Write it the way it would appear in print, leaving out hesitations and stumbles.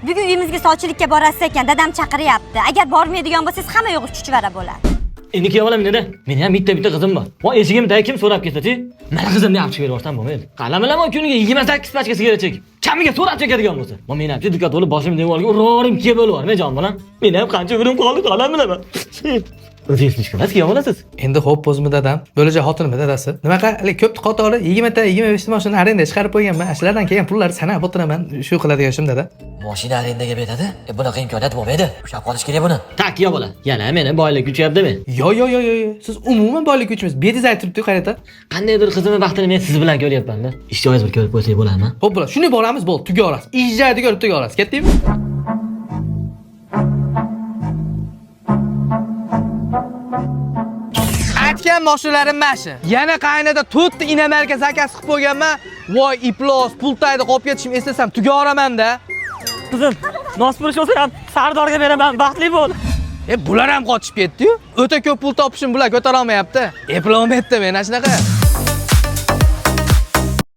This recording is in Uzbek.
Bugun uyimizga sovchilikka borasiz ekan, dadam chaqiryapti. Agar bormaydigan bo'lsangiz hamma yo'q chuchvara bo'ladi. Endi kevalam neda? Meni ham bitta qizim bor. Va eshigimda kim so'rab ketsa-chi, "Mana qizimni olib chiqib berib bo'lmaydi. Qalamalama kuniga 28 pachka sigaret chekib, kamiga so'rab chekadigan bo'lsa. Va men ham dukat to'lib boshim devorga uraverib kelib bo'laverman jon bolam. Men ham qancha umrim qoldi, qalamalama. O'zingiz chiqasiz, keyin olasiz. Endi xo'p, o'zimni dadam, bo'lajak xotinimni dadasi. Nimaqa, ko'p qatori 20 ta, 25 ta mashina arenda chiqarib qo'yganman. Shulardan kelgan pullarni sanab o'tiraman. Shu qiladigan ishim dada. Mashina arendaga beradi. Bunaqa imkoniyat bo'lmaydi. Ushlab qolish kerak buni. Tak, yo bola. Yana meni boylik kuchyaptimi? Yo. Siz umuman boylik uchimiz betiz aytibdi, qarata. Qandaydir qizimni baxtini men siz bilan ko'ryapman-da. Ish joyingiz bir ko'rib qo'ysak bo'ladimi? Xo'p, bo'ladi. Shuni boramiz, bo'ldi, tugaverasiz. Ijodiga ko'rib tugaverasiz. Ketdingmi? Aytgan mashinalarım mashi. Yana qaynada 4 ta inamarka zakaz qilib qo'yganman. Voy, iplos, pultayda qolib ketishim eslasam tugaveraman-da. Qizim, nosburish olsa ham Sardorga beraman, baxtli bo'l. Bular ham qochib ketdi-yu. O'ta ko'p pul topishim bular ko'tara olmayapti. Eplolmayapti men shunaqa.